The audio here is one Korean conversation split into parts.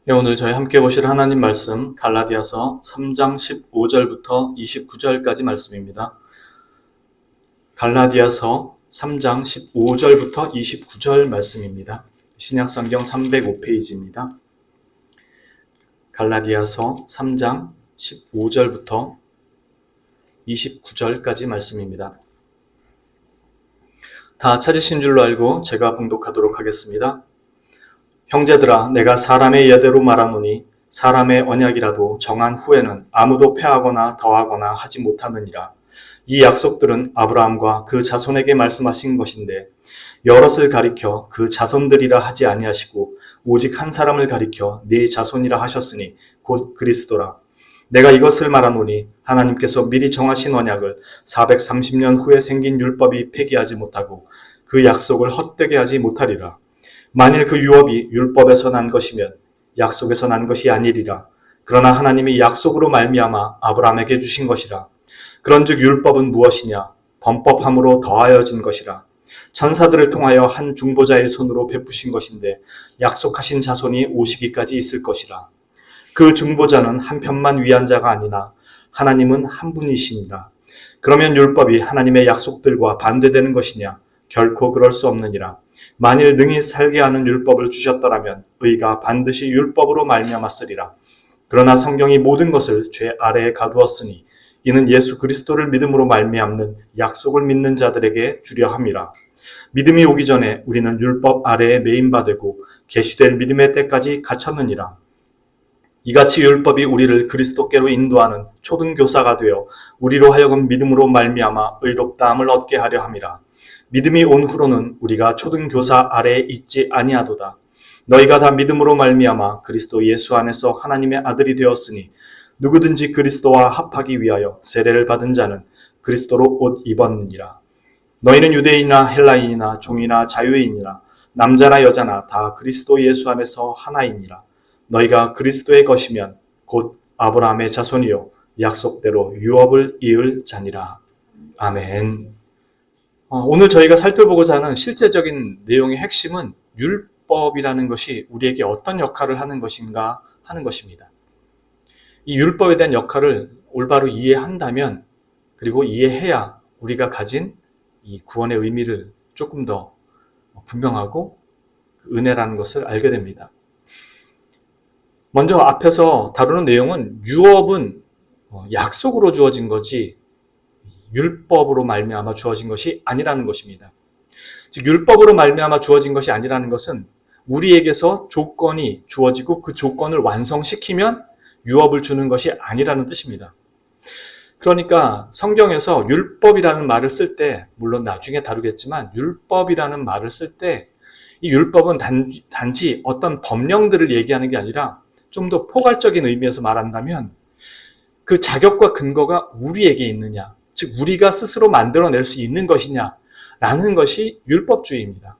오늘 저희 함께 보실 하나님 말씀 갈라디아서 3장 15절부터 29절까지 말씀입니다. 갈라디아서 3장 15절부터 29절 말씀입니다. 신약성경 305페이지입니다. 갈라디아서 3장 15절부터 29절까지 말씀입니다. 다 찾으신 줄로 알고 제가 봉독하도록 하겠습니다. 형제들아, 내가 사람의 예대로 말하노니 사람의 언약이라도 정한 후에는 아무도 패하거나 더하거나 하지 못하느니라. 이 약속들은 아브라함과 그 자손에게 말씀하신 것인데 여럿을 가리켜 그 자손들이라 하지 아니하시고 오직 한 사람을 가리켜 네 자손이라 하셨으니 곧 그리스도라. 내가 이것을 말하노니 하나님께서 미리 정하신 언약을 430년 후에 생긴 율법이 폐기하지 못하고 그 약속을 헛되게 하지 못하리라. 만일 그 유업이 율법에서 난 것이면 약속에서 난 것이 아니리라. 그러나 하나님이 약속으로 말미암아 아브라함에게 주신 것이라. 그런즉 율법은 무엇이냐? 범법함으로 더하여진 것이라. 천사들을 통하여 한 중보자의 손으로 베푸신 것인데 약속하신 자손이 오시기까지 있을 것이라. 그 중보자는 한 편만 위한 자가 아니나 하나님은 한 분이시니라. 그러면 율법이 하나님의 약속들과 반대되는 것이냐? 결코 그럴 수 없느니라. 만일 능히 살게 하는 율법을 주셨더라면 의가 반드시 율법으로 말미암았으리라. 그러나 성경이 모든 것을 죄 아래에 가두었으니 이는 예수 그리스도를 믿음으로 말미암는 약속을 믿는 자들에게 주려 함이라. 믿음이 오기 전에 우리는 율법 아래에 매인바 되고 계시될 믿음의 때까지 갇혔느니라. 이같이 율법이 우리를 그리스도께로 인도하는 초등교사가 되어 우리로 하여금 믿음으로 말미암아 의롭다함을 얻게 하려 함이라. 믿음이 온 후로는 우리가 초등교사 아래에 있지 아니하도다. 너희가 다 믿음으로 말미암아 그리스도 예수 안에서 하나님의 아들이 되었으니 누구든지 그리스도와 합하기 위하여 세례를 받은 자는 그리스도로 옷 입었느니라. 너희는 유대인이나 헬라인이나 종이나 자유인이나 남자나 여자나 다 그리스도 예수 안에서 하나이니라. 너희가 그리스도의 것이면 곧 아브라함의 자손이요 약속대로 유업을 이을 자니라. 아멘. 오늘 저희가 살펴보고자 하는 실제적인 내용의 핵심은 율법이라는 것이 우리에게 어떤 역할을 하는 것인가 하는 것입니다. 이 율법에 대한 역할을 올바로 이해한다면, 그리고 이해해야 우리가 가진 이 구원의 의미를 조금 더 분명하고 은혜라는 것을 알게 됩니다. 먼저 앞에서 다루는 내용은 유업은 약속으로 주어진 거지 율법으로 말미암아 주어진 것이 아니라는 것입니다. 즉 율법으로 말미암아 주어진 것이 아니라는 것은 우리에게서 조건이 주어지고 그 조건을 완성시키면 유업을 주는 것이 아니라는 뜻입니다. 그러니까 성경에서 율법이라는 말을 쓸 때, 물론 나중에 다루겠지만 율법이라는 말을 쓸 때 이 율법은 단지 어떤 법령들을 얘기하는 게 아니라 좀 더 포괄적인 의미에서 말한다면 그 자격과 근거가 우리에게 있느냐, 즉 우리가 스스로 만들어낼 수 있는 것이냐라는 것이 율법주의입니다.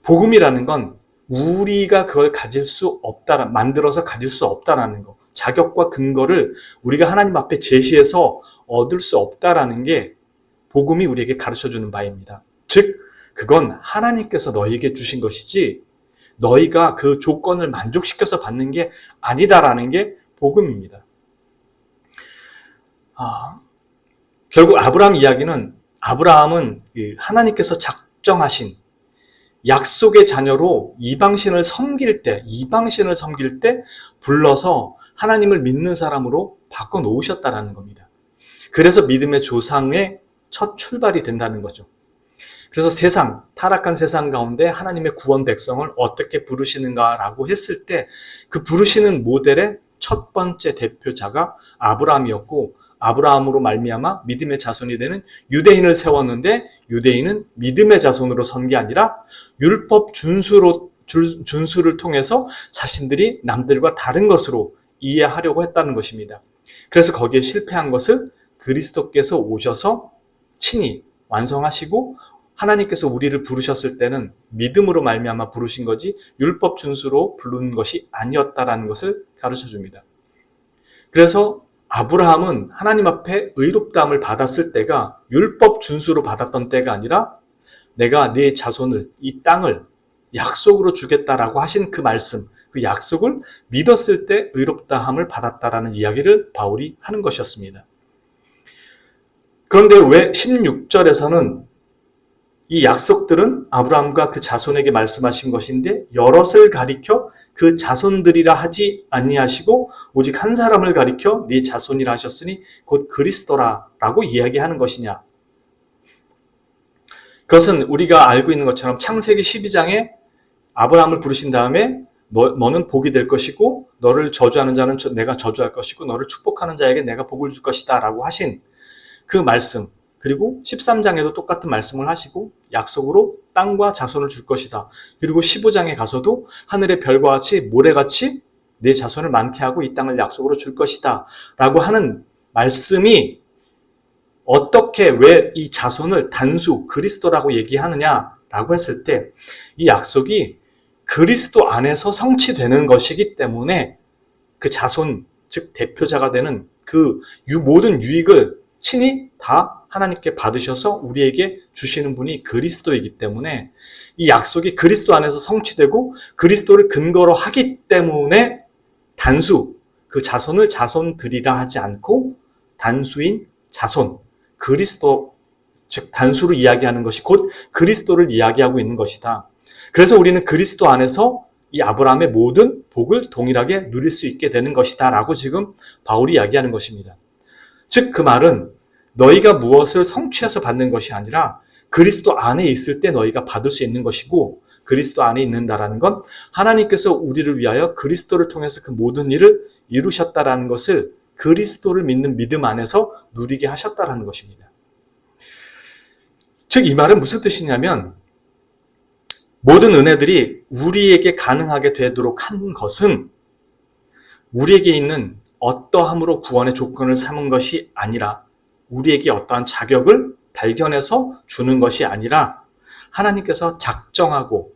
복음이라는 건 우리가 그걸 가질 수 없다, 만들어서 가질 수 없다라는 거, 자격과 근거를 우리가 하나님 앞에 제시해서 얻을 수 없다라는 게 복음이 우리에게 가르쳐주는 바입니다. 즉 그건 하나님께서 너희에게 주신 것이지 너희가 그 조건을 만족시켜서 받는 게 아니다라는 게 복음입니다. 결국 아브라함 이야기는, 아브라함은 하나님께서 작정하신 약속의 자녀로 이방신을 섬길 때 불러서 하나님을 믿는 사람으로 바꿔놓으셨다는 겁니다. 그래서 믿음의 조상의 첫 출발이 된다는 거죠. 그래서 타락한 세상 가운데 하나님의 구원 백성을 어떻게 부르시는가라고 했을 때 그 부르시는 모델의 첫 번째 대표자가 아브라함이었고, 아브라함으로 말미암아 믿음의 자손이 되는 유대인을 세웠는데 유대인은 믿음의 자손으로 선 게 아니라 율법 준수를 통해서 자신들이 남들과 다른 것으로 이해하려고 했다는 것입니다. 그래서 거기에 실패한 것을 그리스도께서 오셔서 친히 완성하시고, 하나님께서 우리를 부르셨을 때는 믿음으로 말미암아 부르신 거지 율법 준수로 부르는 것이 아니었다라는 것을 가르쳐줍니다. 그래서 아브라함은 하나님 앞에 의롭다함을 받았을 때가 율법 준수로 받았던 때가 아니라 내가 네 자손을, 이 땅을 약속으로 주겠다라고 하신 그 말씀, 그 약속을 믿었을 때 의롭다함을 받았다라는 이야기를 바울이 하는 것이었습니다. 그런데 왜 16절에서는 이 약속들은 아브라함과 그 자손에게 말씀하신 것인데 여럿을 가리켜 그 자손들이라 하지 아니하시고 오직 한 사람을 가리켜 네 자손이라 하셨으니 곧 그리스도라라고 이야기하는 것이냐? 그것은 우리가 알고 있는 것처럼 창세기 12장에 아브라함을 부르신 다음에 너는 복이 될 것이고 너를 저주하는 자는 내가 저주할 것이고 너를 축복하는 자에게 내가 복을 줄 것이다 라고 하신 그 말씀, 그리고 13장에도 똑같은 말씀을 하시고 약속으로 땅과 자손을 줄 것이다. 그리고 15장에 가서도 하늘의 별과 같이 모래같이 내 자손을 많게 하고 이 땅을 약속으로 줄 것이다 라고 하는 말씀이 어떻게 왜 이 자손을 단수 그리스도라고 얘기하느냐라고 했을 때 이 약속이 그리스도 안에서 성취되는 것이기 때문에 그 자손, 즉 대표자가 되는 그 모든 유익을 친히 다 하나님께 받으셔서 우리에게 주시는 분이 그리스도이기 때문에 이 약속이 그리스도 안에서 성취되고 그리스도를 근거로 하기 때문에 단수, 그 자손을 자손들이라 하지 않고 단수인 자손, 그리스도, 즉 단수로 이야기하는 것이 곧 그리스도를 이야기하고 있는 것이다. 그래서 우리는 그리스도 안에서 이 아브라함의 모든 복을 동일하게 누릴 수 있게 되는 것이다 라고 지금 바울이 이야기하는 것입니다. 즉 그 말은 너희가 무엇을 성취해서 받는 것이 아니라 그리스도 안에 있을 때 너희가 받을 수 있는 것이고 그리스도 안에 있는다라는 건 하나님께서 우리를 위하여 그리스도를 통해서 그 모든 일을 이루셨다라는 것을 그리스도를 믿는 믿음 안에서 누리게 하셨다라는 것입니다. 즉 이 말은 무슨 뜻이냐면 모든 은혜들이 우리에게 가능하게 되도록 한 것은 우리에게 있는 어떠함으로 구원의 조건을 삼은 것이 아니라 우리에게 어떠한 자격을 발견해서 주는 것이 아니라 하나님께서 작정하고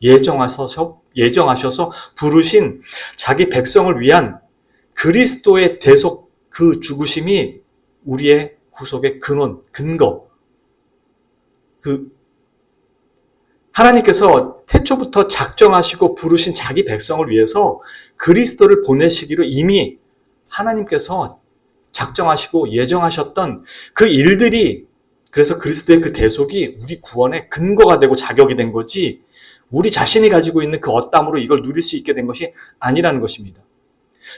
예정하셔서 부르신 자기 백성을 위한 그리스도의 대속 그 죽으심이 우리의 구속의 근거. 하나님께서 태초부터 작정하시고 부르신 자기 백성을 위해서 그리스도를 보내시기로 이미 하나님께서 작정하시고 예정하셨던 그 일들이 그래서 그리스도의 그 대속이 우리 구원의 근거가 되고 자격이 된 거지 우리 자신이 가지고 있는 그 어땀으로 이걸 누릴 수 있게 된 것이 아니라는 것입니다.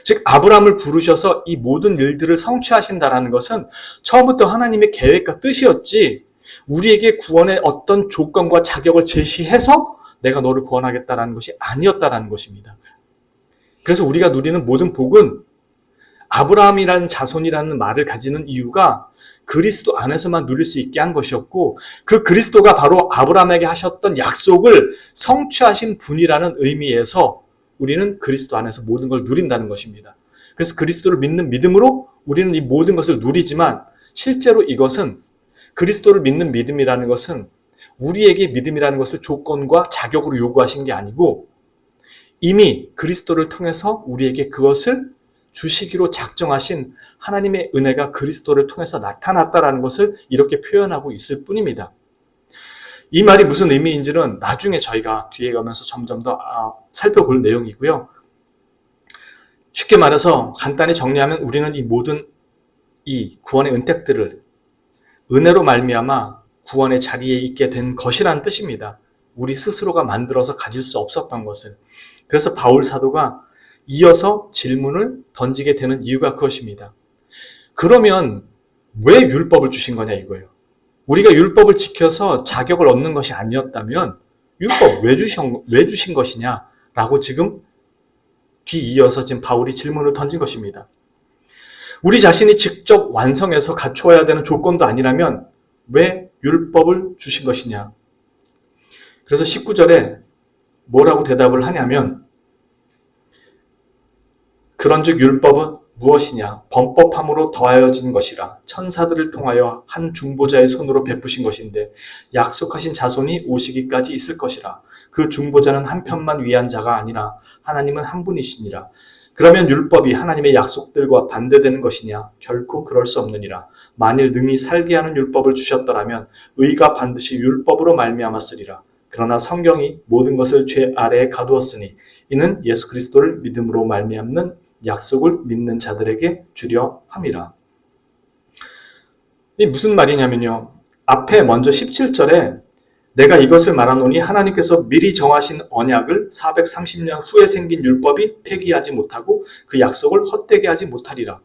즉 아브라함을 부르셔서 이 모든 일들을 성취하신다라는 것은 처음부터 하나님의 계획과 뜻이었지 우리에게 구원의 어떤 조건과 자격을 제시해서 내가 너를 구원하겠다라는 것이 아니었다라는 것입니다. 그래서 우리가 누리는 모든 복은 아브라함이라는 자손이라는 말을 가지는 이유가 그리스도 안에서만 누릴 수 있게 한 것이었고 그 그리스도가 바로 아브라함에게 하셨던 약속을 성취하신 분이라는 의미에서 우리는 그리스도 안에서 모든 걸 누린다는 것입니다. 그래서 그리스도를 믿는 믿음으로 우리는 이 모든 것을 누리지만 실제로 이것은 그리스도를 믿는 믿음이라는 것은 우리에게 믿음이라는 것을 조건과 자격으로 요구하신 게 아니고 이미 그리스도를 통해서 우리에게 그것을 주시기로 작정하신 하나님의 은혜가 그리스도를 통해서 나타났다라는 것을 이렇게 표현하고 있을 뿐입니다. 이 말이 무슨 의미인지는 나중에 저희가 뒤에 가면서 점점 더 살펴볼 내용이고요. 쉽게 말해서 간단히 정리하면 우리는 이 모든 이 구원의 은택들을 은혜로 말미암아 구원의 자리에 있게 된 것이라는 뜻입니다. 우리 스스로가 만들어서 가질 수 없었던 것을. 그래서 바울 사도가 이어서 질문을 던지게 되는 이유가 그것입니다. 그러면 왜 율법을 주신 거냐 이거예요. 우리가 율법을 지켜서 자격을 얻는 것이 아니었다면 율법 왜 주신 것이냐라고 지금 뒤이어서 지금 바울이 질문을 던진 것입니다. 우리 자신이 직접 완성해서 갖추어야 되는 조건도 아니라면 왜 율법을 주신 것이냐. 그래서 19절에 뭐라고 대답을 하냐면 그런즉 율법은 무엇이냐? 범법함으로 더하여진 것이라 천사들을 통하여 한 중보자의 손으로 베푸신 것인데 약속하신 자손이 오시기까지 있을 것이라. 그 중보자는 한 편만 위한 자가 아니라 하나님은 한 분이시니라. 그러면 율법이 하나님의 약속들과 반대되는 것이냐? 결코 그럴 수 없느니라. 만일 능히 살게 하는 율법을 주셨더라면 의가 반드시 율법으로 말미암았으리라. 그러나 성경이 모든 것을 죄 아래에 가두었으니 이는 예수 그리스도를 믿음으로 말미암는 약속을 믿는 자들에게 주려 함이라. 이 무슨 말이냐면요. 앞에 먼저 17절에 내가 이것을 말하노니 하나님께서 미리 정하신 언약을 430년 후에 생긴 율법이 폐기하지 못하고 그 약속을 헛되게 하지 못하리라.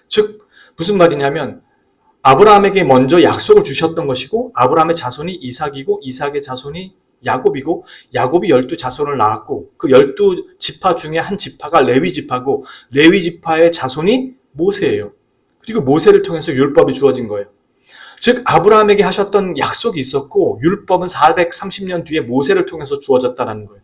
즉 무슨 말이냐면 아브라함에게 먼저 약속을 주셨던 것이고 아브라함의 자손이 이삭이고 이삭의 자손이 야곱이고 야곱이 12자손을 낳았고 그 12지파 중에 한 지파가 레위 지파고 레위 지파의 자손이 모세예요. 그리고 모세를 통해서 율법이 주어진 거예요. 즉 아브라함에게 하셨던 약속이 있었고 율법은 430년 뒤에 모세를 통해서 주어졌다는 거예요.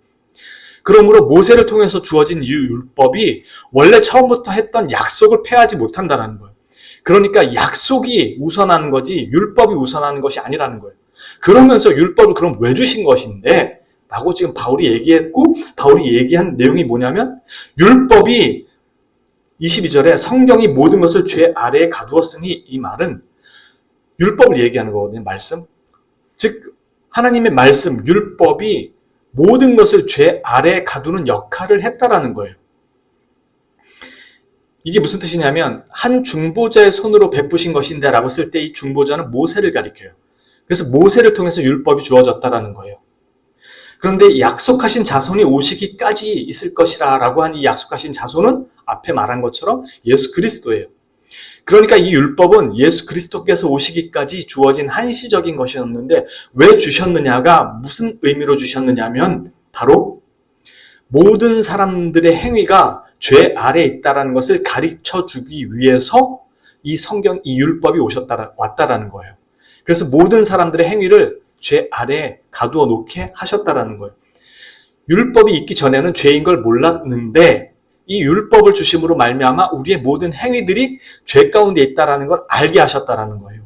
그러므로 모세를 통해서 주어진 이 율법이 원래 처음부터 했던 약속을 폐하지 못한다는 거예요. 그러니까 약속이 우선하는 거지 율법이 우선하는 것이 아니라는 거예요. 그러면서 율법을 그럼 왜 주신 것인데? 라고 지금 바울이 얘기했고 바울이 얘기한 내용이 뭐냐면 율법이 22절에 성경이 모든 것을 죄 아래에 가두었으니 이 말은 율법을 얘기하는 거거든요. 말씀. 즉 하나님의 말씀, 율법이 모든 것을 죄 아래에 가두는 역할을 했다라는 거예요. 이게 무슨 뜻이냐면 한 중보자의 손으로 베푸신 것인데 라고 쓸 때 이 중보자는 모세를 가리켜요. 그래서 모세를 통해서 율법이 주어졌다라는 거예요. 그런데 약속하신 자손이 오시기까지 있을 것이라 라고 한 이 약속하신 자손은 앞에 말한 것처럼 예수 그리스도예요. 그러니까 이 율법은 예수 그리스도께서 오시기까지 주어진 한시적인 것이었는데 왜 주셨느냐가 무슨 의미로 주셨느냐면 바로 모든 사람들의 행위가 죄 아래에 있다는 것을 가르쳐 주기 위해서 이 성경, 이 율법이 왔다라는 거예요. 그래서 모든 사람들의 행위를 죄 아래에 가두어 놓게 하셨다라는 거예요. 율법이 있기 전에는 죄인 걸 몰랐는데 이 율법을 주심으로 말미암아 우리의 모든 행위들이 죄 가운데 있다라는 걸 알게 하셨다라는 거예요.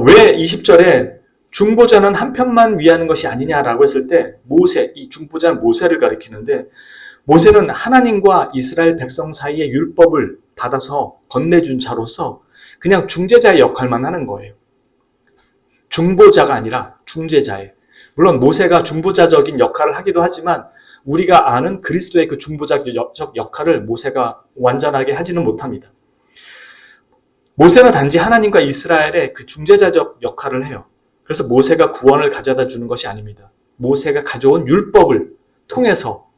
왜 20절에 중보자는 한편만 위하는 것이 아니냐라고 했을 때 모세, 이 중보자는 모세를 가리키는데 모세는 하나님과 이스라엘 백성 사이의 율법을 받아서 건네준 자로서 그냥 중재자의 역할만 하는 거예요. 중보자가 아니라 중재자예요. 물론 모세가 중보자적인 역할을 하기도 하지만 우리가 아는 그리스도의 그 중보자적 역할을 모세가 완전하게 하지는 못합니다. 모세는 단지 하나님과 이스라엘의 그 중재자적 역할을 해요. 그래서 모세가 구원을 가져다 주는 것이 아닙니다. 모세가 가져온 율법을 통해서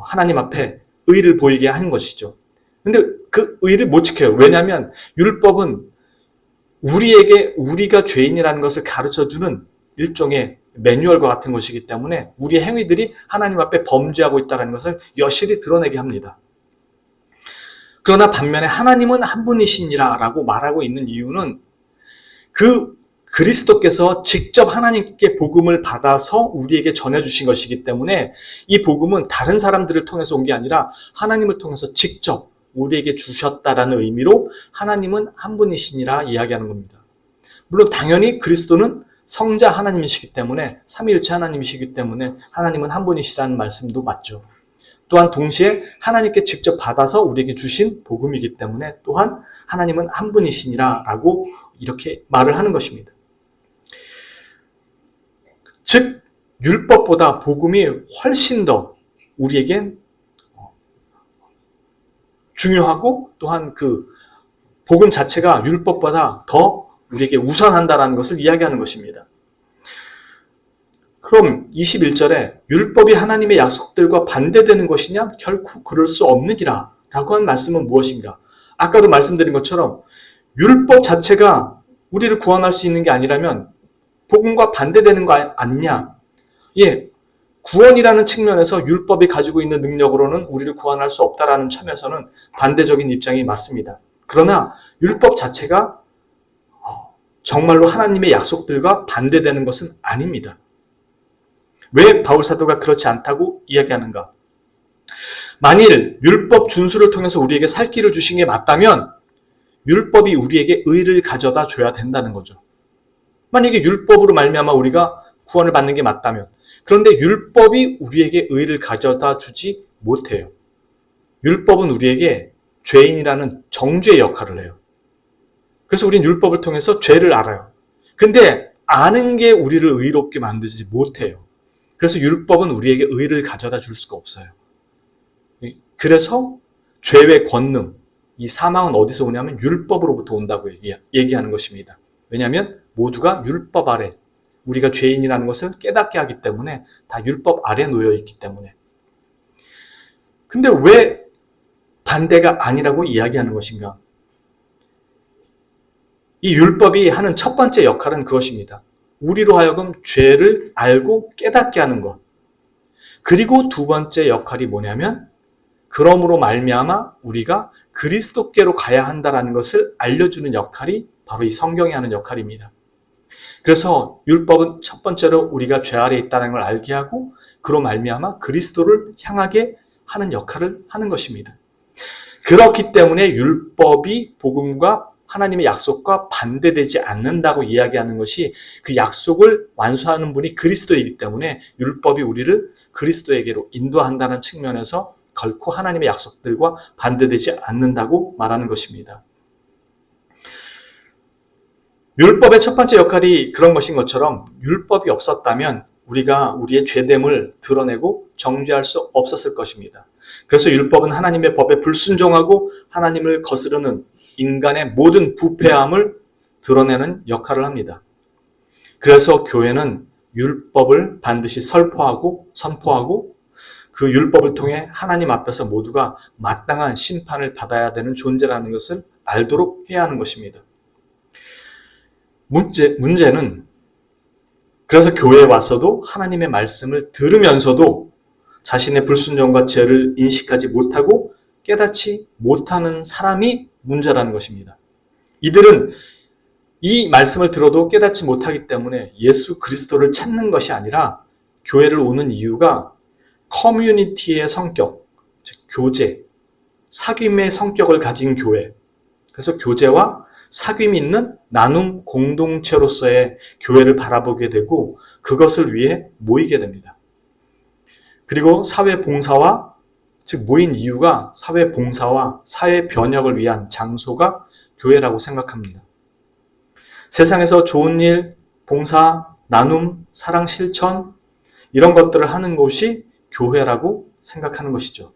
하나님 앞에 의를 보이게 하는 것이죠. 근데 그 의를 못 지켜요. 왜냐하면 율법은 우리가 죄인이라는 것을 가르쳐주는 일종의 매뉴얼과 같은 것이기 때문에 우리의 행위들이 하나님 앞에 범죄하고 있다는 것을 여실히 드러내게 합니다. 그러나 반면에 하나님은 한 분이시니라 라고 말하고 있는 이유는 그 그리스도께서 직접 하나님께 복음을 받아서 우리에게 전해주신 것이기 때문에 이 복음은 다른 사람들을 통해서 온 게 아니라 하나님을 통해서 직접 우리에게 주셨다라는 의미로 하나님은 한 분이시니라 이야기하는 겁니다. 물론 당연히 그리스도는 성자 하나님이시기 때문에 삼위일체 하나님이시기 때문에 하나님은 한 분이시라는 말씀도 맞죠. 또한 동시에 하나님께 직접 받아서 우리에게 주신 복음이기 때문에 또한 하나님은 한 분이시니라 라고 이렇게 말을 하는 것입니다. 즉 율법보다 복음이 훨씬 더 우리에겐 중요하고 또한 그 복음 자체가 율법보다 더 우리에게 우선한다라는 것을 이야기하는 것입니다. 그럼 21절에 율법이 하나님의 약속들과 반대되는 것이냐? 결코 그럴 수 없느니라 라고 한 말씀은 무엇인가? 아까도 말씀드린 것처럼 율법 자체가 우리를 구원할 수 있는 게 아니라면 복음과 반대되는 거 아니냐? 예, 구원이라는 측면에서 율법이 가지고 있는 능력으로는 우리를 구원할 수 없다라는 점에서는 반대적인 입장이 맞습니다. 그러나 율법 자체가 정말로 하나님의 약속들과 반대되는 것은 아닙니다. 왜 바울사도가 그렇지 않다고 이야기하는가? 만일 율법 준수를 통해서 우리에게 살 길을 주신 게 맞다면 율법이 우리에게 의를 가져다 줘야 된다는 거죠. 만약에 율법으로 말미암아 우리가 구원을 받는 게 맞다면, 그런데 율법이 우리에게 의를 가져다 주지 못해요. 율법은 우리에게 죄인이라는 정죄의 역할을 해요. 그래서 우리는 율법을 통해서 죄를 알아요. 근데 아는 게 우리를 의롭게 만들지 못해요. 그래서 율법은 우리에게 의를 가져다 줄 수가 없어요. 그래서 죄의 권능, 이 사망은 어디서 오냐면 율법으로부터 온다고 얘기하는 것입니다. 왜냐하면 모두가 율법 아래, 우리가 죄인이라는 것을 깨닫게 하기 때문에 다 율법 아래 놓여 있기 때문에. 근데 왜 반대가 아니라고 이야기하는 것인가? 이 율법이 하는 첫 번째 역할은 그것입니다. 우리로 하여금 죄를 알고 깨닫게 하는 것. 그리고 두 번째 역할이 뭐냐면 그러므로 말미암아 우리가 그리스도께로 가야 한다는 것을 알려주는 역할이 바로 이 성경이 하는 역할입니다. 그래서 율법은 첫 번째로 우리가 죄 아래 있다는 걸 알게 하고 그로 말미암아 그리스도를 향하게 하는 역할을 하는 것입니다. 그렇기 때문에 율법이 복음과 하나님의 약속과 반대되지 않는다고 이야기하는 것이 그 약속을 완수하는 분이 그리스도이기 때문에 율법이 우리를 그리스도에게로 인도한다는 측면에서 결코 하나님의 약속들과 반대되지 않는다고 말하는 것입니다. 율법의 첫 번째 역할이 그런 것인 것처럼 율법이 없었다면 우리가 우리의 죄됨을 드러내고 정죄할 수 없었을 것입니다. 그래서 율법은 하나님의 법에 불순종하고 하나님을 거스르는 인간의 모든 부패함을 드러내는 역할을 합니다. 그래서 교회는 율법을 반드시 선포하고 그 율법을 통해 하나님 앞에서 모두가 마땅한 심판을 받아야 되는 존재라는 것을 알도록 해야 하는 것입니다. 문제는 그래서 교회에 왔어도 하나님의 말씀을 들으면서도 자신의 불순종과 죄를 인식하지 못하고 깨닫지 못하는 사람이 문제라는 것입니다. 이들은 이 말씀을 들어도 깨닫지 못하기 때문에 예수 그리스도를 찾는 것이 아니라 교회를 오는 이유가 커뮤니티의 성격, 즉 교제, 사귐의 성격을 가진 교회, 그래서 교제와 사귐이 있는 나눔 공동체로서의 교회를 바라보게 되고 그것을 위해 모이게 됩니다. 그리고 사회 봉사와 즉 모인 이유가 사회 봉사와 사회 변혁을 위한 장소가 교회라고 생각합니다. 세상에서 좋은 일, 봉사, 나눔, 사랑 실천 이런 것들을 하는 곳이 교회라고 생각하는 것이죠.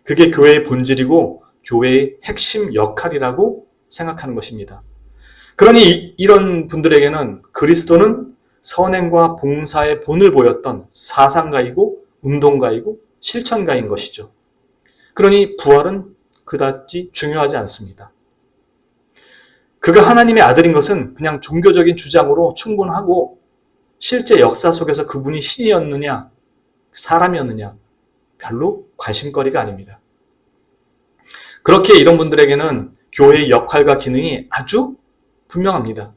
그게 교회의 본질이고 교회의 핵심 역할이라고 생각하는 것입니다. 그러니 이런 분들에게는 그리스도는 선행과 봉사의 본을 보였던 사상가이고 운동가이고 실천가인 것이죠. 그러니 부활은 그다지 중요하지 않습니다. 그가 하나님의 아들인 것은 그냥 종교적인 주장으로 충분하고 실제 역사 속에서 그분이 신이었느냐 사람이었느냐 별로 관심거리가 아닙니다. 그렇게 이런 분들에게는 교회의 역할과 기능이 아주 분명합니다.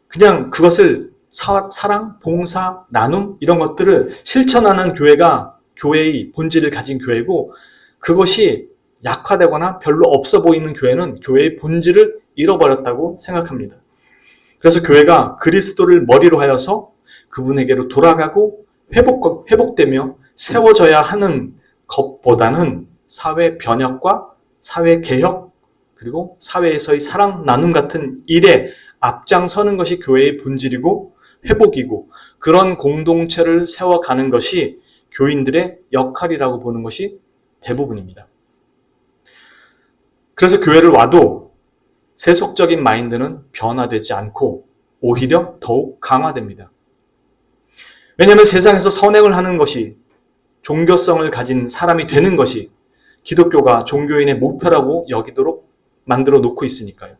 그냥 그것을 사랑, 봉사, 나눔 이런 것들을 실천하는 교회가 교회의 본질을 가진 교회고 그것이 약화되거나 별로 없어 보이는 교회는 교회의 본질을 잃어버렸다고 생각합니다. 그래서 교회가 그리스도를 머리로 하여서 그분에게로 돌아가고 회복되며 세워져야 하는 것보다는 사회 변혁과 사회 개혁 그리고 사회에서의 사랑 나눔 같은 일에 앞장서는 것이 교회의 본질이고 회복이고 그런 공동체를 세워가는 것이 교인들의 역할이라고 보는 것이 대부분입니다. 그래서 교회를 와도 세속적인 마인드는 변화되지 않고 오히려 더욱 강화됩니다. 왜냐하면 세상에서 선행을 하는 것이 종교성을 가진 사람이 되는 것이 기독교가 종교인의 목표라고 여기도록 만들어 놓고 있으니까요.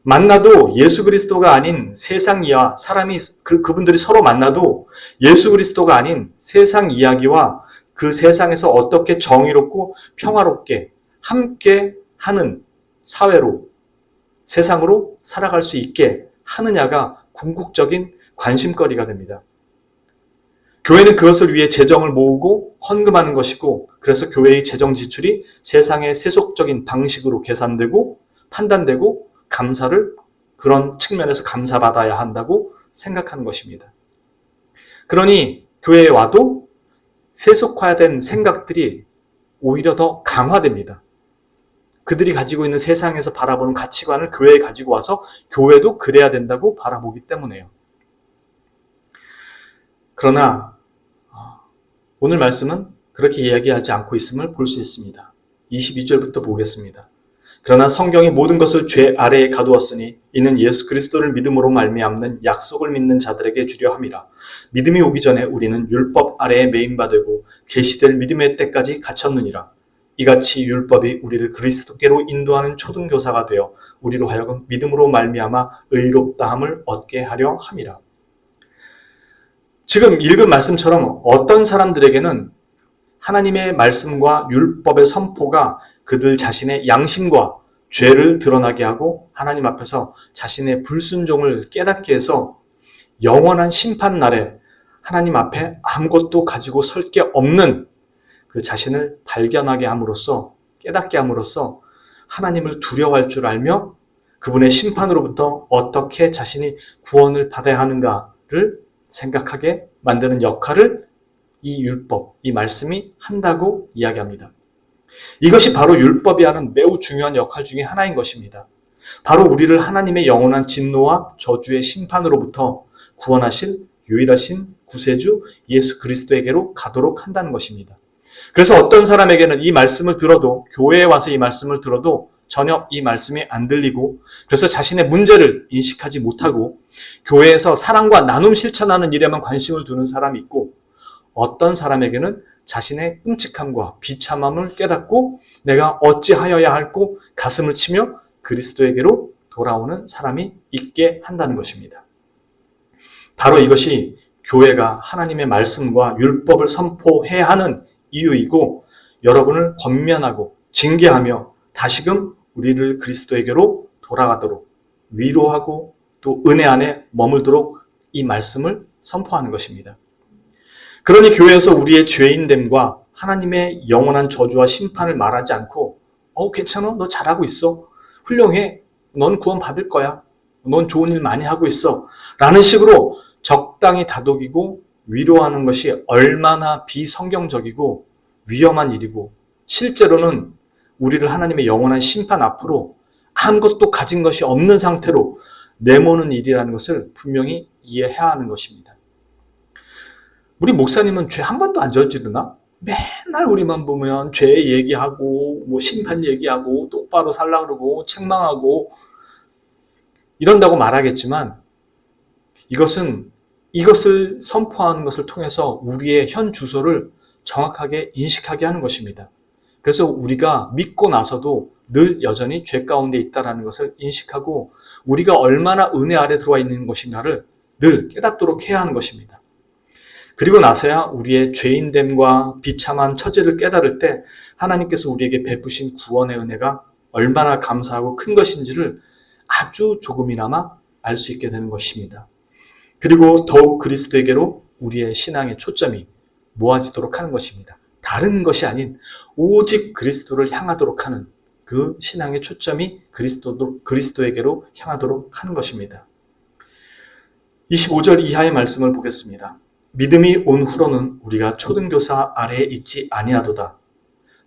만나도 예수 그리스도가 아닌 세상 이야 사람이 그분들이 서로 만나도 예수 그리스도가 아닌 세상 이야기와 그 세상에서 어떻게 정의롭고 평화롭게 함께 하는 사회로 세상으로 살아갈 수 있게 하느냐가 궁극적인 관심거리가 됩니다. 교회는 그것을 위해 재정을 모으고 헌금하는 것이고 그래서 교회의 재정 지출이 세상의 세속적인 방식으로 계산되고 판단되고 감사를 그런 측면에서 감사받아야 한다고 생각하는 것입니다. 그러니 교회에 와도 세속화된 생각들이 오히려 더 강화됩니다. 그들이 가지고 있는 세상에서 바라보는 가치관을 교회에 가지고 와서 교회도 그래야 된다고 바라보기 때문에요. 그러나 오늘 말씀은 그렇게 이야기하지 않고 있음을 볼 수 있습니다. 22절부터 보겠습니다. 그러나 성경이 모든 것을 죄 아래에 가두었으니 이는 예수 그리스도를 믿음으로 말미암는 약속을 믿는 자들에게 주려 함이라. 믿음이 오기 전에 우리는 율법 아래에 매인바 되고 계시될 믿음의 때까지 갇혔느니라. 이같이 율법이 우리를 그리스도께로 인도하는 초등교사가 되어 우리로 하여금 믿음으로 말미암아 의롭다함을 얻게 하려 함이라. 지금 읽은 말씀처럼 어떤 사람들에게는 하나님의 말씀과 율법의 선포가 그들 자신의 양심과 죄를 드러나게 하고 하나님 앞에서 자신의 불순종을 깨닫게 해서 영원한 심판 날에 하나님 앞에 아무것도 가지고 설 게 없는 그 자신을 발견하게 함으로써 깨닫게 함으로써 하나님을 두려워할 줄 알며 그분의 심판으로부터 어떻게 자신이 구원을 받아야 하는가를 생각하게 만드는 역할을 이 율법, 이 말씀이 한다고 이야기합니다. 이것이 바로 율법이 하는 매우 중요한 역할 중에 하나인 것입니다. 바로 우리를 하나님의 영원한 진노와 저주의 심판으로부터 구원하실 유일하신 구세주 예수 그리스도에게로 가도록 한다는 것입니다. 그래서 어떤 사람에게는 이 말씀을 들어도, 교회에 와서 이 말씀을 들어도 전혀 이 말씀이 안 들리고, 그래서 자신의 문제를 인식하지 못하고 교회에서 사랑과 나눔 실천하는 일에만 관심을 두는 사람이 있고, 어떤 사람에게는 자신의 끔찍함과 비참함을 깨닫고 내가 어찌하여야 할고 가슴을 치며 그리스도에게로 돌아오는 사람이 있게 한다는 것입니다. 바로 이것이 교회가 하나님의 말씀과 율법을 선포해야 하는 이유이고, 여러분을 권면하고 징계하며 다시금 우리를 그리스도에게로 돌아가도록 위로하고 또 은혜 안에 머물도록 이 말씀을 선포하는 것입니다. 그러니 교회에서 우리의 죄인됨과 하나님의 영원한 저주와 심판을 말하지 않고 괜찮아? 너 잘하고 있어. 훌륭해. 넌 구원 받을 거야. 넌 좋은 일 많이 하고 있어. 라는 식으로 적당히 다독이고 위로하는 것이 얼마나 비성경적이고 위험한 일이고, 실제로는 우리를 하나님의 영원한 심판 앞으로 아무것도 가진 것이 없는 상태로 내모는 일이라는 것을 분명히 이해해야 하는 것입니다. 우리 목사님은 죄 한 번도 안 저지르나? 맨날 우리만 보면 죄 얘기하고 심판 얘기하고 똑바로 살라 그러고 책망하고 이런다고 말하겠지만, 이것을 선포하는 것을 통해서 우리의 현 주소를 정확하게 인식하게 하는 것입니다. 그래서 우리가 믿고 나서도 늘 여전히 죄 가운데 있다는 것을 인식하고 우리가 얼마나 은혜 아래 들어와 있는 것인가를 늘 깨닫도록 해야 하는 것입니다. 그리고 나서야 우리의 죄인됨과 비참한 처지를 깨달을 때 하나님께서 우리에게 베푸신 구원의 은혜가 얼마나 감사하고 큰 것인지를 아주 조금이나마 알 수 있게 되는 것입니다. 그리고 더욱 그리스도에게로 우리의 신앙의 초점이 모아지도록 하는 것입니다. 다른 것이 아닌 오직 그리스도를 향하도록 하는 그 신앙의 초점이 그리스도에게로 향하도록 하는 것입니다. 25절 이하의 말씀을 보겠습니다. 믿음이 온 후로는 우리가 초등교사 아래에 있지 아니하도다.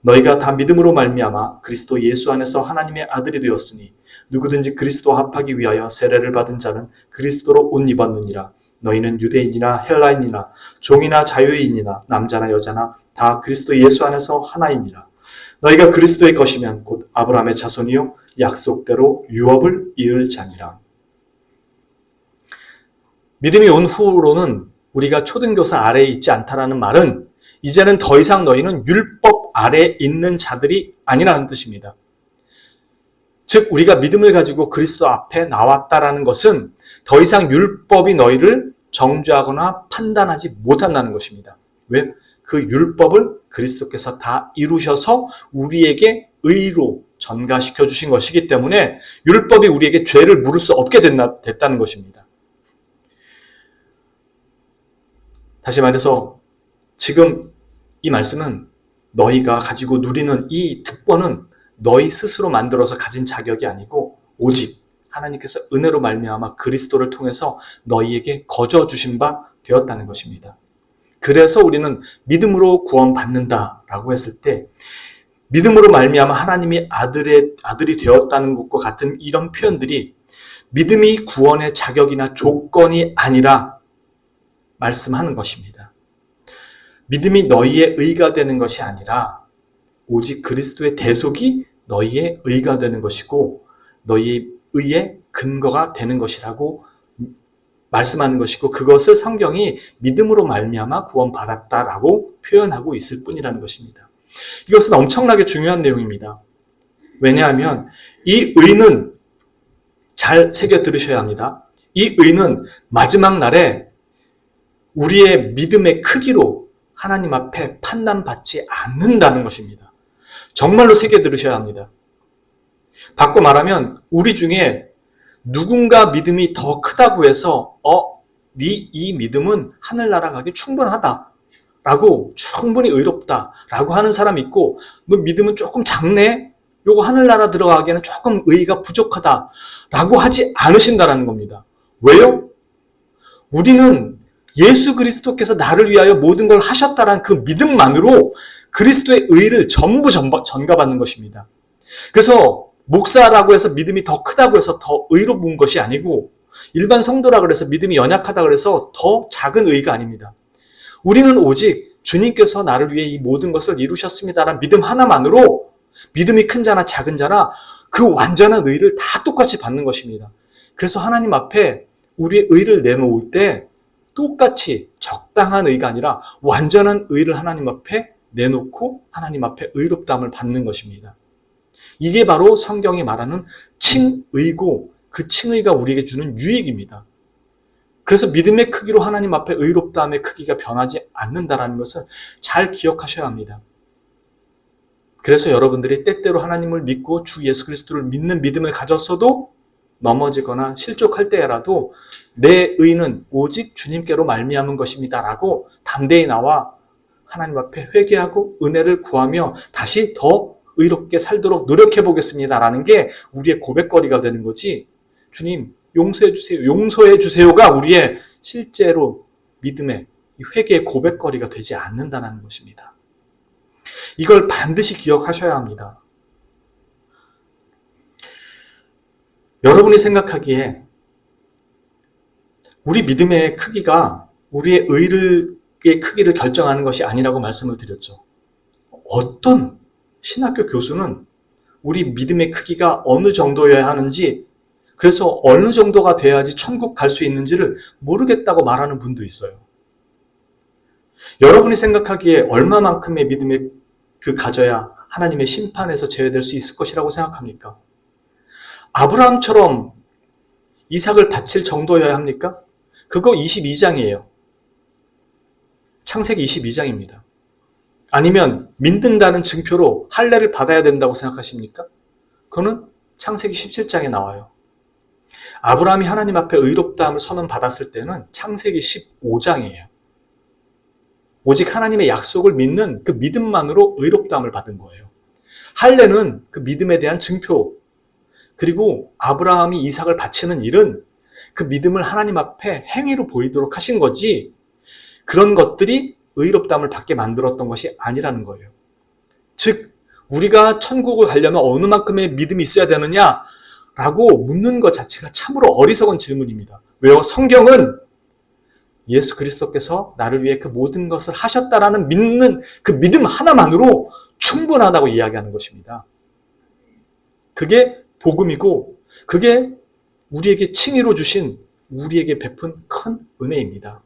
너희가 다 믿음으로 말미암아 그리스도 예수 안에서 하나님의 아들이 되었으니 누구든지 그리스도와 합하기 위하여 세례를 받은 자는 그리스도로 옷 입었느니라. 너희는 유대인이나 헬라인이나 종이나 자유인이나 남자나 여자나 다 그리스도 예수 안에서 하나이니라. 너희가 그리스도의 것이면 곧 아브라함의 자손이요 약속대로 유업을 이을 자니라. 믿음이 온 후로는 우리가 초등교사 아래에 있지 않다라는 말은 이제는 더 이상 너희는 율법 아래에 있는 자들이 아니라는 뜻입니다. 즉 우리가 믿음을 가지고 그리스도 앞에 나왔다라는 것은 더 이상 율법이 너희를 정죄하거나 판단하지 못한다는 것입니다. 왜? 그 율법을 그리스도께서 다 이루셔서 우리에게 의로 전가시켜 주신 것이기 때문에 율법이 우리에게 죄를 물을 수 없게 됐다는 것입니다. 다시 말해서 지금 이 말씀은 너희가 가지고 누리는 이 특권은 너희 스스로 만들어서 가진 자격이 아니고 오직 하나님께서 은혜로 말미암아 그리스도를 통해서 너희에게 거저 주신 바 되었다는 것입니다. 그래서 우리는 믿음으로 구원받는다라고 했을 때 믿음으로 말미암아 하나님이 아들이 되었다는 것과 같은 이런 표현들이 믿음이 구원의 자격이나 조건이 아니라 말씀하는 것입니다. 믿음이 너희의 의가 되는 것이 아니라 오직 그리스도의 대속이 너희의 의가 되는 것이고 너희의 의의 근거가 되는 것이라고 말씀하는 것이고, 그것을 성경이 믿음으로 말미암아 구원받았다라고 표현하고 있을 뿐이라는 것입니다. 이것은 엄청나게 중요한 내용입니다. 왜냐하면 이 의는 잘 새겨 들으셔야 합니다. 이 의는 마지막 날에 우리의 믿음의 크기로 하나님 앞에 판단받지 않는다는 것입니다. 정말로 새겨 들으셔야 합니다. 바꿔 말하면 우리 중에 누군가 믿음이 더 크다고 해서 이 믿음은 하늘나라 가기 충분하다 라고, 충분히 의롭다 라고 하는 사람이 있고, 너 믿음은 조금 작네, 요거 하늘나라 들어가기에는 조금 의의가 부족하다 라고 하지 않으신다라는 겁니다. 왜요? 우리는 예수 그리스도께서 나를 위하여 모든 걸 하셨다라는 그 믿음만으로 그리스도의 의의를 전부 전가받는 것입니다. 그래서 목사라고 해서 믿음이 더 크다고 해서 더 의로운 것이 아니고, 일반 성도라고 해서 믿음이 연약하다고 해서 더 작은 의의가 아닙니다. 우리는 오직 주님께서 나를 위해 이 모든 것을 이루셨습니다라는 믿음 하나만으로 믿음이 큰 자나 작은 자나 그 완전한 의의를 다 똑같이 받는 것입니다. 그래서 하나님 앞에 우리의 의의를 내놓을 때 똑같이 적당한 의의가 아니라 완전한 의의를 하나님 앞에 내놓고 하나님 앞에 의롭다함을 받는 것입니다. 이게 바로 성경이 말하는 칭의고, 그 칭의가 우리에게 주는 유익입니다. 그래서 믿음의 크기로 하나님 앞에 의롭다함의 크기가 변하지 않는다는 것을 잘 기억하셔야 합니다. 그래서 여러분들이 때때로 하나님을 믿고 주 예수 그리스도를 믿는 믿음을 가졌어도 넘어지거나 실족할 때라도 내 의는 오직 주님께로 말미암은 것입니다 라고 담대히 나와 하나님 앞에 회개하고 은혜를 구하며 다시 더 의롭게 살도록 노력해 보겠습니다 라는 게 우리의 고백거리가 되는 거지, 주님 용서해 주세요, 용서해 주세요가 우리의 실제로 믿음의 회개의 고백거리가 되지 않는다는 것입니다. 이걸 반드시 기억하셔야 합니다. 여러분이 생각하기에 우리 믿음의 크기가 우리의 의의 크기를 결정하는 것이 아니라고 말씀을 드렸죠. 어떤 신학교 교수는 우리 믿음의 크기가 어느 정도여야 하는지, 그래서 어느 정도가 돼야지 천국 갈 수 있는지를 모르겠다고 말하는 분도 있어요. 여러분이 생각하기에 얼마만큼의 믿음을 가져야 하나님의 심판에서 제외될 수 있을 것이라고 생각합니까? 아브라함처럼 이삭을 바칠 정도여야 합니까? 그거 22장이에요. 창세기 22장입니다. 아니면 믿는다는 증표로 할례를 받아야 된다고 생각하십니까? 그거는 창세기 17장에 나와요. 아브라함이 하나님 앞에 의롭다함을 선언받았을 때는 창세기 15장이에요. 오직 하나님의 약속을 믿는 그 믿음만으로 의롭다함을 받은 거예요. 할례는 그 믿음에 대한 증표, 그리고 아브라함이 이삭을 바치는 일은 그 믿음을 하나님 앞에 행위로 보이도록 하신 거지, 그런 것들이 의롭다함을 받게 만들었던 것이 아니라는 거예요. 즉, 우리가 천국을 가려면 어느 만큼의 믿음이 있어야 되느냐라고 묻는 것 자체가 참으로 어리석은 질문입니다. 왜요? 성경은 예수 그리스도께서 나를 위해 그 모든 것을 하셨다라는 믿는 그 믿음 하나만으로 충분하다고 이야기하는 것입니다. 그게 복음이고, 그게 우리에게 칭의로 주신, 우리에게 베푼 큰 은혜입니다.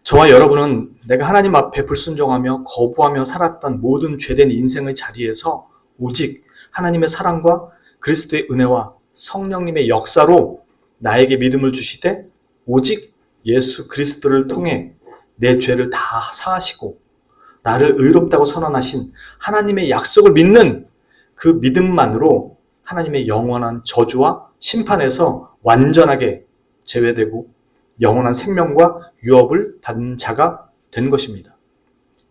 저와 여러분은 내가 하나님 앞에 불순종하며 거부하며 살았던 모든 죄된 인생의 자리에서 오직 하나님의 사랑과 그리스도의 은혜와 성령님의 역사로 나에게 믿음을 주시되, 오직 예수 그리스도를 통해 내 죄를 다 사하시고 나를 의롭다고 선언하신 하나님의 약속을 믿는 그 믿음만으로 하나님의 영원한 저주와 심판에서 완전하게 제외되고 영원한 생명과 유업을 받는 자가 된 것입니다.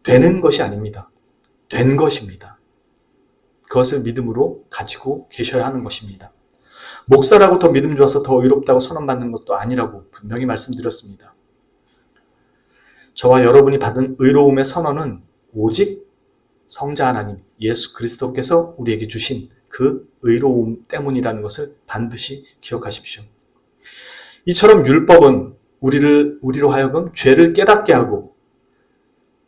되는 것이 아닙니다. 된 것입니다. 그것을 믿음으로 가지고 계셔야 하는 것입니다. 목사라고 더 믿음 주어서 더 의롭다고 선언받는 것도 아니라고 분명히 말씀드렸습니다. 저와 여러분이 받은 의로움의 선언은 오직 성자 하나님 예수 그리스도께서 우리에게 주신 그 의로움 때문이라는 것을 반드시 기억하십시오. 이처럼 율법은 우리로 하여금 죄를 깨닫게 하고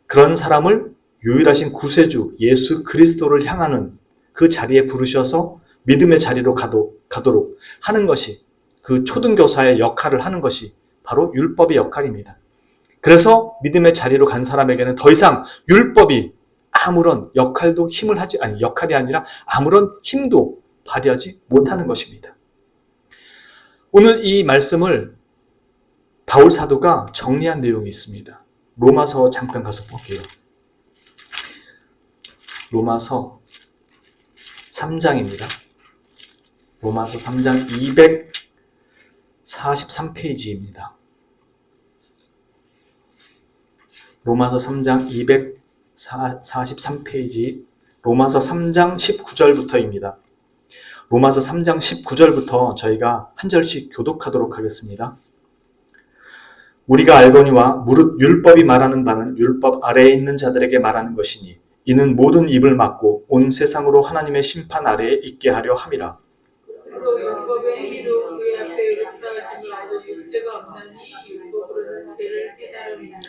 그런 사람을 유일하신 구세주 예수 그리스도를 향하는 그 자리에 부르셔서 믿음의 자리로 가도록 하는 것이, 그 초등교사의 역할을 하는 것이 바로 율법의 역할입니다. 그래서 믿음의 자리로 간 사람에게는 더 이상 율법이 아무런 역할이 아니라 아무런 힘도 발휘하지 못하는 것입니다. 오늘 이 말씀을 바울 사도가 정리한 내용이 있습니다. 로마서 잠깐 가서 볼게요. 로마서 3장입니다. 로마서 3장 243페이지입니다. 로마서 3장 243페이지, 로마서 3장 19절부터입니다. 로마서 3장 19절부터 저희가 한 절씩 교독하도록 하겠습니다. 우리가 알거니와 무릇 율법이 말하는 바는 율법 아래에 있는 자들에게 말하는 것이니 이는 모든 입을 막고 온 세상으로 하나님의 심판 아래에 있게 하려 함이라. 그러므로 율법의 행위로 그의 앞에 의롭다 하심을 얻을 육체가 없나니 율법으로는 죄를 깨달음이니라.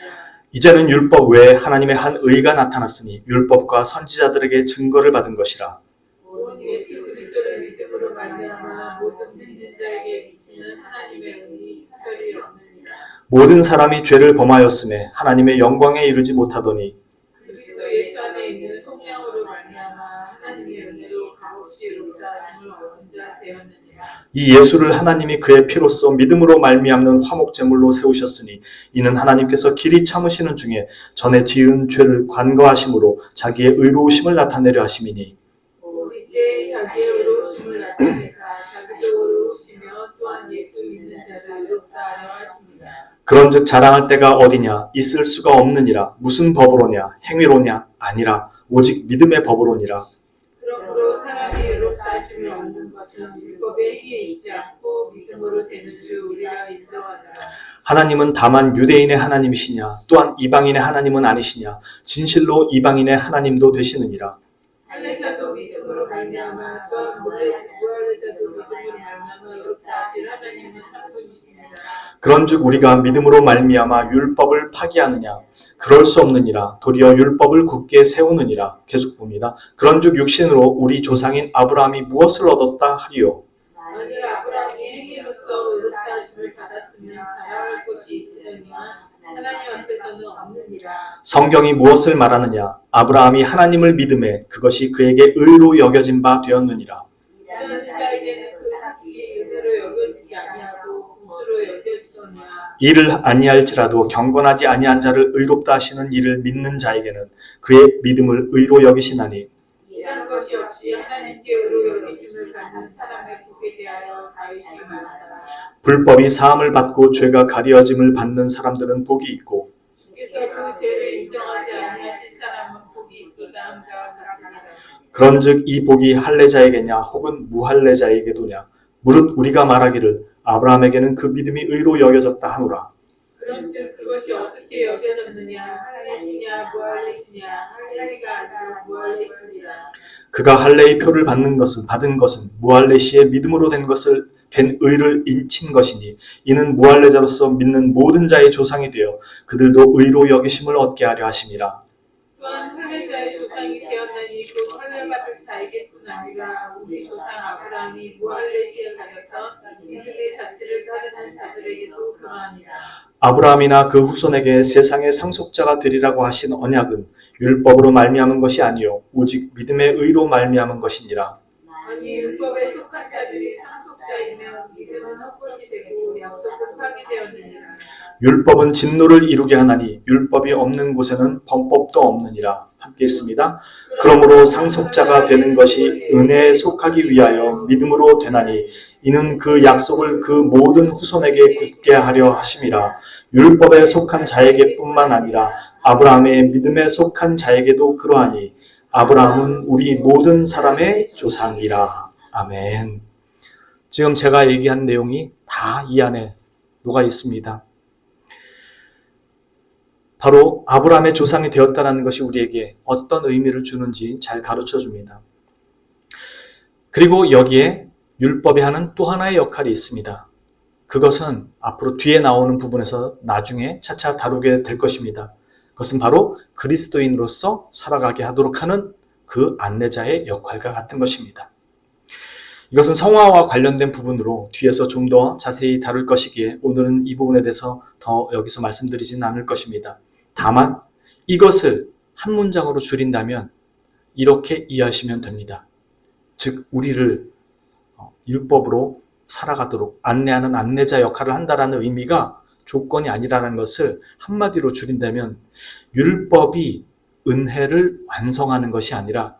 이제는 율법 외에 하나님의 한 의가 나타났으니 율법과 선지자들에게 증거를 받은 것이라. 온 예수 그리스도를 믿음으로 말미암아 모든 믿는 자에게 미치는 하나님의 은혜이 특별히 없느니라. 모든 사람이 죄를 범하였음에 하나님의 영광에 이르지 못하더니 그리스도 예수 안에 있는 성령으로 말미암아 하나님의 은혜로 값없이 의롭다 하심을 얻은 자 되었느니라. 이 예수를 하나님이 그의 피로써 믿음으로 말미암는 화목제물로 세우셨으니 이는 하나님께서 길이 참으시는 중에 전에 지은 죄를 관거하심으로 자기의 의로우심을 나타내려 하심이니 이때 자기의 의로우심을 나타내사 자기도 의로우시며 또한 예수 믿는 자를 의롭다 하려 하십니다. 그런즉 자랑할 때가 어디냐? 있을 수가 없느니라. 무슨 법으로냐? 행위로냐? 아니라 오직 믿음의 법으로니라. 그러므로 사람이 의롭다 하심을 얻는 것은 율법의 행위에 있지 않고 믿음으로 되는 줄 우리가 인정하노라. 하나님은 다만 유대인의 하나님이시냐? 또한 이방인의 하나님은 아니시냐? 진실로 이방인의 하나님도 되시느니라. 할례자도 믿음으로 말미암아 또한 무할례자도 믿음으로 말미암아 의롭다 하실 하나님은 한 분이시니라. 그런즉 우리가 믿음으로 말미암아 율법을 파기하느냐? 그럴 수 없느니라. 도리어 율법을 굳게 세우느니라. 계속 봅니다. 그런즉 육신으로 우리 조상인 아브라함이 무엇을 얻었다 하리요? 만일 아브라함이 행위로서 의롭다 하심을 받았으면 자랑할 것이 있으려니와 하나님 앞에서는 없느니라. 성경이 무엇을 말하느냐? 아브라함이 하나님을 믿음에 그것이 그에게 의로 여겨진 바 되었느니라. 이런 자에게는 그 삭시 은혜로 여겨지지 아니하고 공수로 여겨지더냐. 이를 아니할지라도 경건하지 아니한 자를 의롭다 하시는 이를 믿는 자에게는 그의 믿음을 의로 여기시나니 이런 것이 없이 하나님께 의로 여기심을 받는 사람의 복에 대하여 다윗이 말하노라. 불법이 사함을 받고 죄가 가려짐을 받는 사람들은 복이 있고 주께서 그 죄를 인정하지 아니하실 사람은 복이 있도다 함과 같으니라. 그런즉 이 복이 할례자에게냐 혹은 무할례자에게도냐 무릇 우리가 말하기를 아브라함에게는 그 믿음이 의로 여겨졌다 하노라. 그런즉 그것이 어떻게 여겨졌느냐? 할례시냐 무할례시냐? 할례시가 아니라 무할례시니라. 그가 할례의 표를 받은 것은 무할례시의 믿음으로 된 의를 인친 것이니 이는 무할례자로서 믿는 모든 자의 조상이 되어 그들도 의로 여기심을 얻게 하려 하심이라. 또한 할례자의 조상이 되었나니 곧 할례받을 자에게뿐 아니라 우리 조상 아브라함이 무할례시에 가졌던 믿음의 자치를 따르는 자들에게도 그러하니라. 아브라함이나 그 후손에게 세상의 상속자가 되리라고 하신 언약은 율법으로 말미암은 것이 아니요 오직 믿음의 의로 말미암은 것이니라. 아니 율법에 속한 자들이 상속자이며 믿음은 헛것이 되고 약속은 파기되었느니라. 율법은 진노를 이루게 하나니 율법이 없는 곳에는 범법도 없느니라. 함께 있습니다. 그러므로 상속자가 되는 것이 은혜에 속하기 위하여 믿음으로 되나니 이는 그 약속을 그 모든 후손에게 굳게 하려 하심이라. 율법에 속한 자에게뿐만 아니라 아브라함의 믿음에 속한 자에게도 그러하니 아브라함은 우리 모든 사람의 조상이라. 아멘. 지금 제가 얘기한 내용이 다 이 안에 녹아 있습니다. 바로 아브라함의 조상이 되었다는 것이 우리에게 어떤 의미를 주는지 잘 가르쳐 줍니다. 그리고 여기에 율법이 하는 또 하나의 역할이 있습니다. 그것은 앞으로 뒤에 나오는 부분에서 나중에 차차 다루게 될 것입니다. 그것은 바로 그리스도인으로서 살아가게 하도록 하는 그 안내자의 역할과 같은 것입니다. 이것은 성화와 관련된 부분으로 뒤에서 좀 더 자세히 다룰 것이기에 오늘은 이 부분에 대해서 더 여기서 말씀드리지는 않을 것입니다. 다만 이것을 한 문장으로 줄인다면 이렇게 이해하시면 됩니다. 즉 우리를 율법으로 살아가도록 안내하는 안내자 역할을 한다는 의미가 조건이 아니라는 것을 한마디로 줄인다면 율법이 은혜를 완성하는 것이 아니라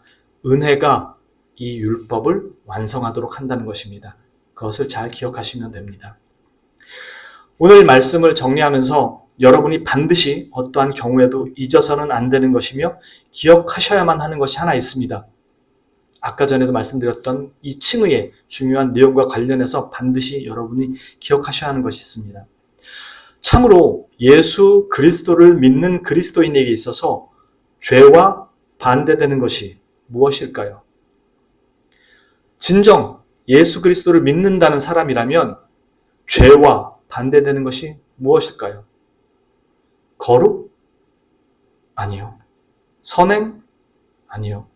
은혜가 이 율법을 완성하도록 한다는 것입니다. 그것을 잘 기억하시면 됩니다. 오늘 말씀을 정리하면서 여러분이 반드시 어떠한 경우에도 잊어서는 안 되는 것이며 기억하셔야만 하는 것이 하나 있습니다. 아까 전에도 말씀드렸던 이 칭의의 중요한 내용과 관련해서 반드시 여러분이 기억하셔야 하는 것이 있습니다. 참으로 예수 그리스도를 믿는 그리스도인에게 있어서 죄와 반대되는 것이 무엇일까요? 진정 예수 그리스도를 믿는다는 사람이라면 죄와 반대되는 것이 무엇일까요? 거룩? 아니요. 선행? 아니요.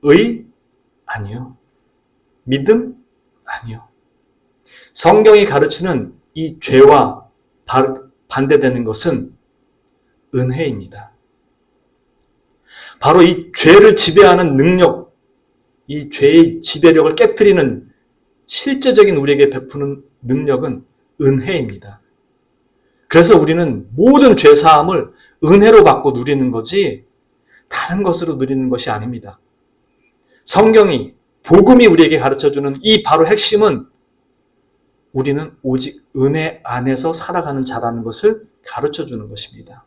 의? 아니요. 믿음? 아니요. 성경이 가르치는 이 죄와 반대되는 것은 은혜입니다. 바로 이 죄를 지배하는 능력, 이 죄의 지배력을 깨트리는 실제적인 우리에게 베푸는 능력은 은혜입니다. 그래서 우리는 모든 죄사함을 은혜로 받고 누리는 거지 다른 것으로 누리는 것이 아닙니다. 성경이, 복음이 우리에게 가르쳐주는 이 바로 핵심은 우리는 오직 은혜 안에서 살아가는 자라는 것을 가르쳐주는 것입니다.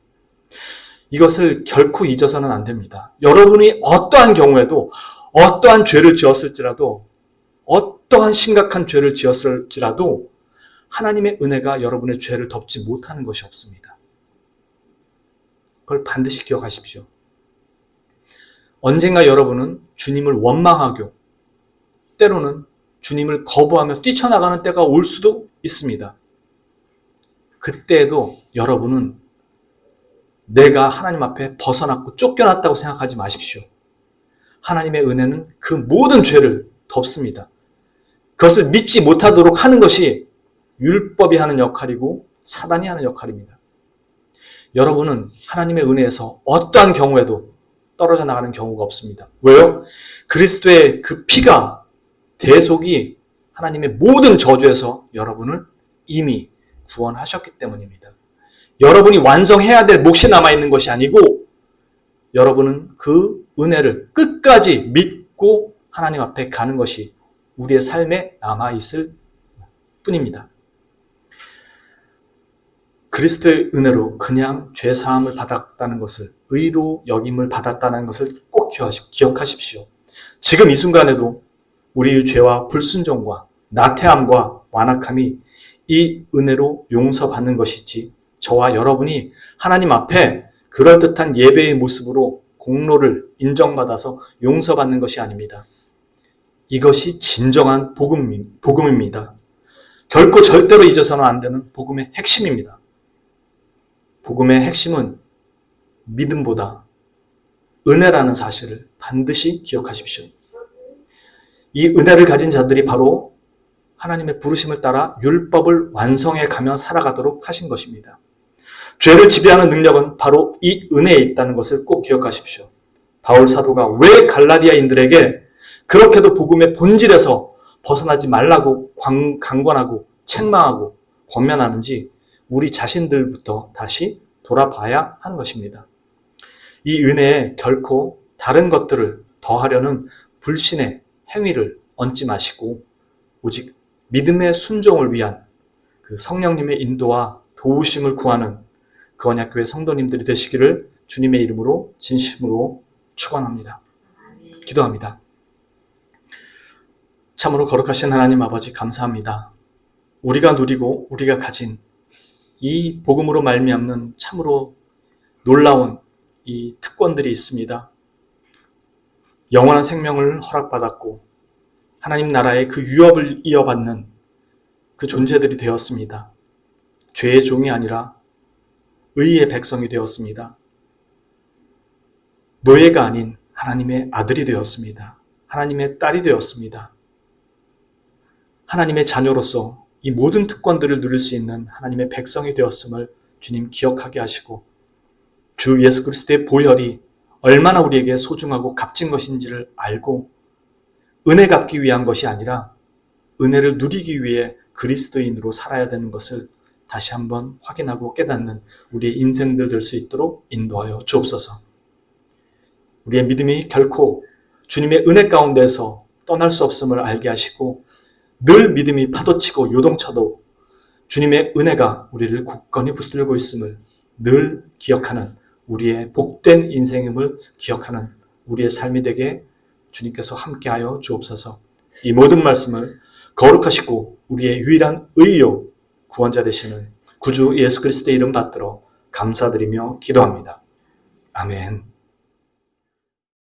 이것을 결코 잊어서는 안 됩니다. 여러분이 어떠한 경우에도 어떠한 죄를 지었을지라도 어떠한 심각한 죄를 지었을지라도 하나님의 은혜가 여러분의 죄를 덮지 못하는 것이 없습니다. 그걸 반드시 기억하십시오. 언젠가 여러분은 주님을 원망하고 때로는 주님을 거부하며 뛰쳐나가는 때가 올 수도 있습니다. 그때에도 여러분은 내가 하나님 앞에 벗어났고 쫓겨났다고 생각하지 마십시오. 하나님의 은혜는 그 모든 죄를 덮습니다. 그것을 믿지 못하도록 하는 것이 율법이 하는 역할이고 사단이 하는 역할입니다. 여러분은 하나님의 은혜에서 어떠한 경우에도 떨어져 나가는 경우가 없습니다. 왜요? 그리스도의 그 피가, 대속이 하나님의 모든 저주에서 여러분을 이미 구원하셨기 때문입니다. 여러분이 완성해야 될 몫이 남아있는 것이 아니고 여러분은 그 은혜를 끝까지 믿고 하나님 앞에 가는 것이 우리의 삶에 남아있을 뿐입니다. 그리스도의 은혜로 그냥 죄사함을 받았다는 것을, 의로 여김을 받았다는 것을 꼭 기억하십시오. 지금 이 순간에도 우리의 죄와 불순종과 나태함과 완악함이 이 은혜로 용서받는 것이지 저와 여러분이 하나님 앞에 그럴듯한 예배의 모습으로 공로를 인정받아서 용서받는 것이 아닙니다. 이것이 진정한 복음입니다. 결코 절대로 잊어서는 안 되는 복음의 핵심입니다. 복음의 핵심은 믿음보다 은혜라는 사실을 반드시 기억하십시오. 이 은혜를 가진 자들이 바로 하나님의 부르심을 따라 율법을 완성해 가며 살아가도록 하신 것입니다. 죄를 지배하는 능력은 바로 이 은혜에 있다는 것을 꼭 기억하십시오. 바울 사도가 왜 갈라디아인들에게 그렇게도 복음의 본질에서 벗어나지 말라고 강권하고 책망하고 권면하는지 우리 자신들부터 다시 돌아봐야 하는 것입니다. 이 은혜에 결코 다른 것들을 더하려는 불신의 행위를 얹지 마시고 오직 믿음의 순종을 위한 그 성령님의 인도와 도우심을 구하는 그 언약교회 성도님들이 되시기를 주님의 이름으로 진심으로 축원합니다. 기도합니다. 참으로 거룩하신 하나님 아버지 감사합니다. 우리가 누리고 우리가 가진 이 복음으로 말미암는 참으로 놀라운 이 특권들이 있습니다. 영원한 생명을 허락받았고 하나님 나라의 그 유업을 이어받는 그 존재들이 되었습니다. 죄의 종이 아니라 의의 백성이 되었습니다. 노예가 아닌 하나님의 아들이 되었습니다. 하나님의 딸이 되었습니다. 하나님의 자녀로서 이 모든 특권들을 누릴 수 있는 하나님의 백성이 되었음을 주님 기억하게 하시고 주 예수 그리스도의 보혈이 얼마나 우리에게 소중하고 값진 것인지를 알고 은혜 갚기 위한 것이 아니라 은혜를 누리기 위해 그리스도인으로 살아야 되는 것을 다시 한번 확인하고 깨닫는 우리의 인생들 될 수 있도록 인도하여 주옵소서. 우리의 믿음이 결코 주님의 은혜 가운데서 떠날 수 없음을 알게 하시고 늘 믿음이 파도치고 요동쳐도 주님의 은혜가 우리를 굳건히 붙들고 있음을 늘 기억하는 우리의 복된 인생임을 기억하는 우리의 삶이 되게 주님께서 함께하여 주옵소서. 이 모든 말씀을 거룩하시고 우리의 유일한 의요 구원자 되시는 구주 예수 그리스도의 이름 받들어 감사드리며 기도합니다. 아멘.